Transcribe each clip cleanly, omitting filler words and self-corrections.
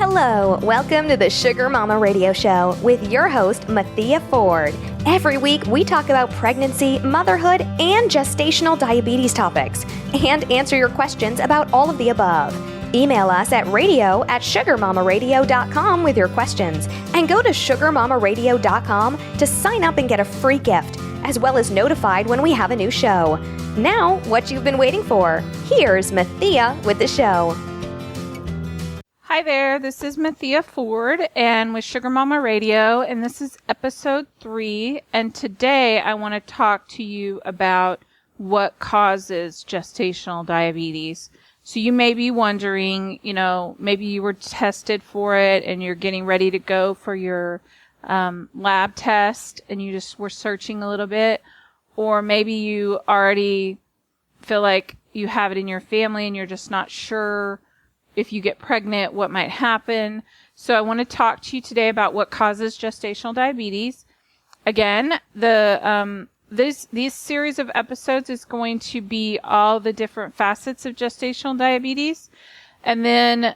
Hello, welcome to the Sugar Mama Radio Show with your host, Mathia Ford. Every week, we talk about pregnancy, motherhood, and gestational diabetes topics, and answer your questions about all of the above. Email us at radio@sugarmamaradio.com with your questions, and go to sugarmamaradio.com to sign up and get a free gift, as well as notified when we have a new show. Now, what you've been waiting for, here's Mathia with the show. Hi there, this is Mathia Ford and with Sugar Mama Radio, and this is episode 3, and today I want to talk to you about what causes gestational diabetes. So you may be wondering, maybe you were tested for it and you're getting ready to go for your lab test and you just were searching a little bit, or maybe you already feel like you have it in your family and you're just not sure if you get pregnant, what might happen. So I want to talk to you today about what causes gestational diabetes. Again, these series of episodes is going to be all the different facets of gestational diabetes. And then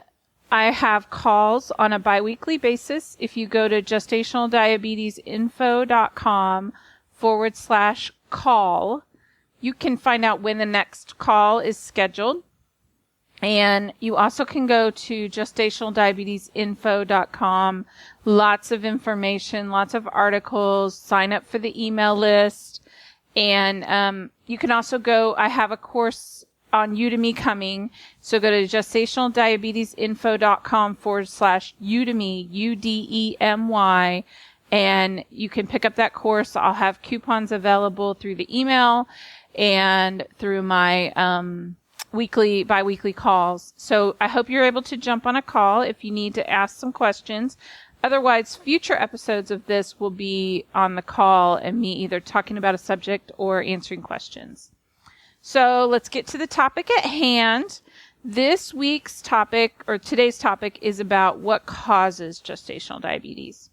I have calls on a biweekly basis. If you go to gestationaldiabetesinfo.com/call, you can find out when the next call is scheduled. And you also can go to gestationaldiabetesinfo.com. Lots of information, lots of articles, sign up for the email list. And you can also I have a course on Udemy coming. So go to gestationaldiabetesinfo.com/Udemy, UDEMY. And you can pick up that course. I'll have coupons available through the email and through my biweekly calls. So I hope you're able to jump on a call if you need to ask some questions. Otherwise, future episodes of this will be on the call and me either talking about a subject or answering questions. So let's get to the topic at hand. This week's topic, or today's topic, is about what causes gestational diabetes.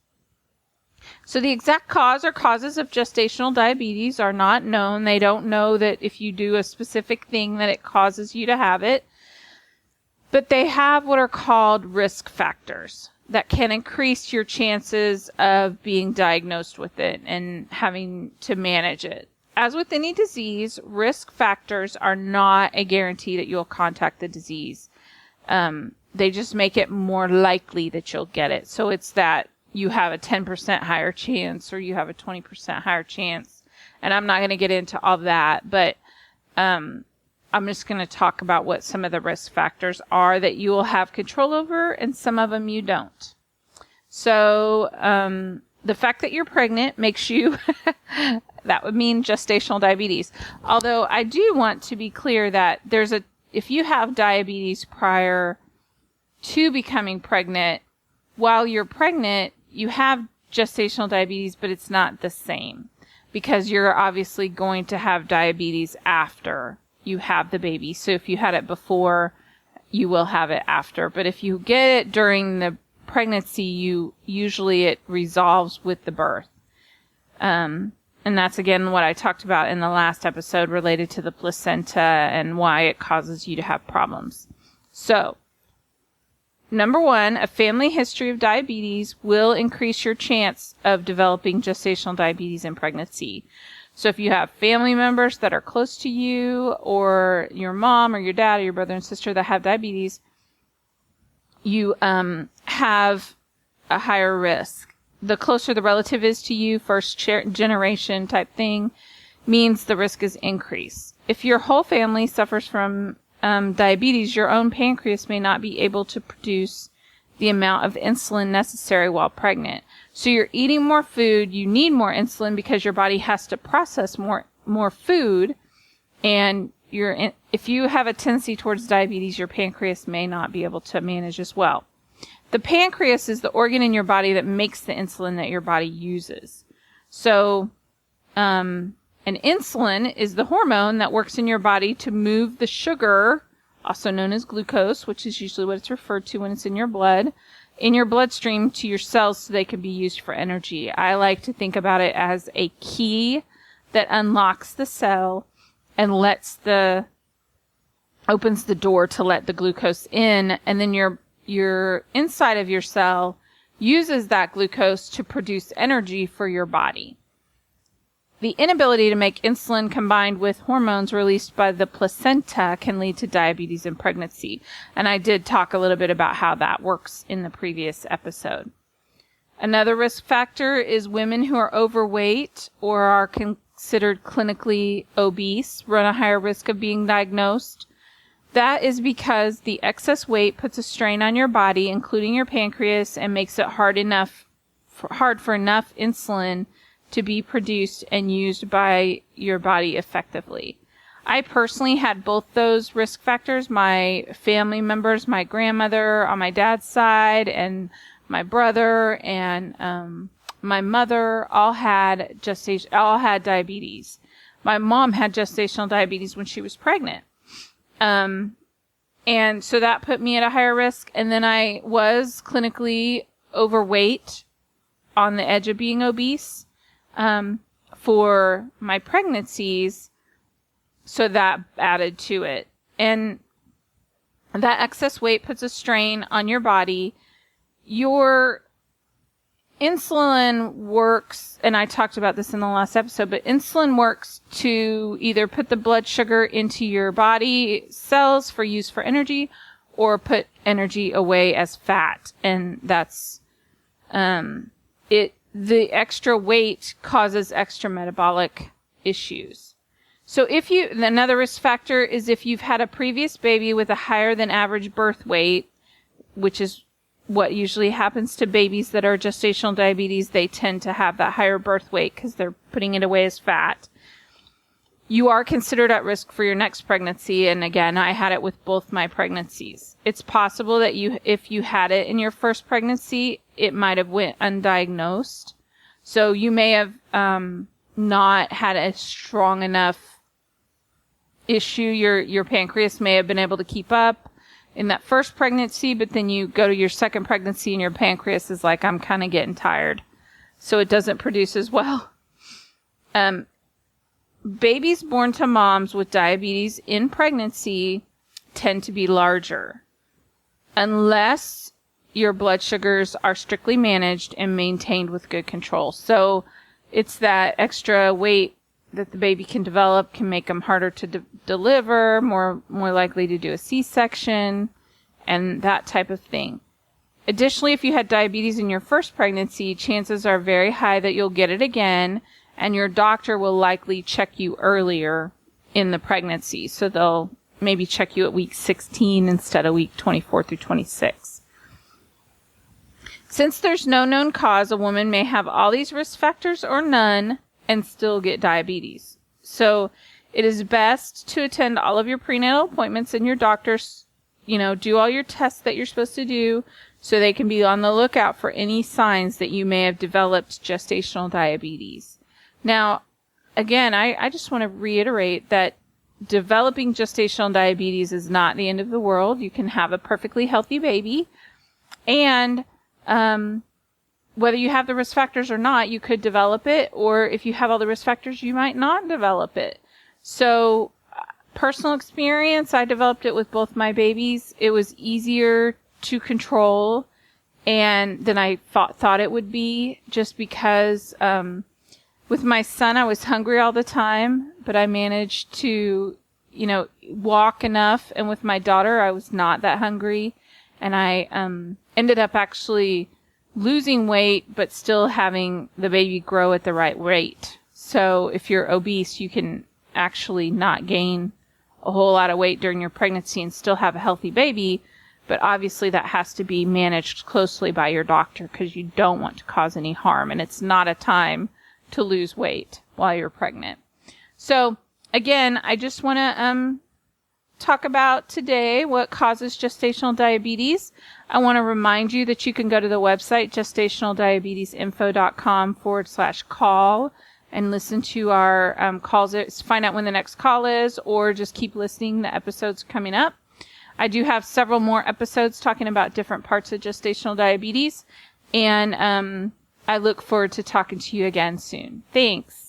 So the exact cause or causes of gestational diabetes are not known. They don't know that if you do a specific thing that it causes you to have it. But they have what are called risk factors that can increase your chances of being diagnosed with it and having to manage it. As with any disease, risk factors are not a guarantee that you'll contract the disease. They just make it more likely that you'll get it. So it's that you have a 10% higher chance or you have a 20% higher chance. And I'm not going to get into all that, but I'm just going to talk about what some of the risk factors are that you will have control over and some of them you don't. So the fact that you're pregnant makes you, that would mean gestational diabetes. Although I do want to be clear that if you have diabetes prior to becoming pregnant, while you're pregnant, you have gestational diabetes, but it's not the same because you're obviously going to have diabetes after you have the baby. So if you had it before, you will have it after. But if you get it during the pregnancy, usually it resolves with the birth. And that's again what I talked about in the last episode related to the placenta and why it causes you to have problems. So, number 1, a family history of diabetes will increase your chance of developing gestational diabetes in pregnancy. So if you have family members that are close to you, or your mom or your dad or your brother and sister that have diabetes, you have a higher risk. The closer the relative is to you, first generation type thing, means the risk is increased. If your whole family suffers from diabetes, your own pancreas may not be able to produce the amount of insulin necessary while pregnant. So you're eating more food, you need more insulin because your body has to process more food, and if you have a tendency towards diabetes, your pancreas may not be able to manage as well. The pancreas is the organ in your body that makes the insulin that your body uses. So, and insulin is the hormone that works in your body to move the sugar, also known as glucose, which is usually what it's referred to when it's in your bloodstream to your cells so they can be used for energy. I like to think about it as a key that unlocks the cell and opens the door to let the glucose in, and then your inside of your cell uses that glucose to produce energy for your body. The inability to make insulin combined with hormones released by the placenta can lead to diabetes in pregnancy. And I did talk a little bit about how that works in the previous episode. Another risk factor is women who are overweight or are considered clinically obese run a higher risk of being diagnosed. That is because the excess weight puts a strain on your body, including your pancreas, and makes it hard for enough insulin to be produced and used by your body effectively. I personally had both those risk factors. My family members, my grandmother on my dad's side, and my brother and my mother all had diabetes. My mom had gestational diabetes when she was pregnant. And so that put me at a higher risk. And then I was clinically overweight on the edge of being obese for my pregnancies. So that added to it. And that excess weight puts a strain on your body. Your insulin works, and I talked about this in the last episode, but insulin works to either put the blood sugar into your body cells for use for energy or put energy away as fat. And that's the extra weight causes extra metabolic issues. So another risk factor is if you've had a previous baby with a higher than average birth weight, which is what usually happens to babies that are gestational diabetes, they tend to have that higher birth weight because they're putting it away as fat. You are considered at risk for your next pregnancy. And again, I had it with both my pregnancies. It's possible that if you had it in your first pregnancy, it might have went undiagnosed. So you may have not had a strong enough issue. Your pancreas may have been able to keep up in that first pregnancy, but then you go to your second pregnancy and your pancreas is like, I'm kind of getting tired. So it doesn't produce as well. Babies born to moms with diabetes in pregnancy tend to be larger unless your blood sugars are strictly managed and maintained with good control. So it's that extra weight that the baby can develop can make them harder to deliver, more likely to do a C-section, and that type of thing. Additionally, if you had diabetes in your first pregnancy, chances are very high that you'll get it again, and your doctor will likely check you earlier in the pregnancy. So they'll maybe check you at week 16 instead of week 24 through 26. Since there's no known cause, a woman may have all these risk factors or none and still get diabetes. So it is best to attend all of your prenatal appointments and your doctors, do all your tests that you're supposed to do so they can be on the lookout for any signs that you may have developed gestational diabetes. Now, again, I just want to reiterate that developing gestational diabetes is not the end of the world. You can have a perfectly healthy baby. And whether you have the risk factors or not, you could develop it. Or if you have all the risk factors, you might not develop it. So personal experience, I developed it with both my babies. It was easier to control than I thought it would be, just because with my son, I was hungry all the time, but I managed to, walk enough. And with my daughter, I was not that hungry. And I ended up actually losing weight, but still having the baby grow at the right rate. So if you're obese, you can actually not gain a whole lot of weight during your pregnancy and still have a healthy baby. But obviously that has to be managed closely by your doctor because you don't want to cause any harm. And it's not a time to lose weight while you're pregnant. So again, I just want to talk about today what causes gestational diabetes. I want to remind you that you can go to the website gestationaldiabetiesinfo.com/call and listen to our calls, find out when the next call is, or just keep listening. The episodes coming up. I do have several more episodes talking about different parts of gestational diabetes, and I look forward to talking to you again soon. Thanks.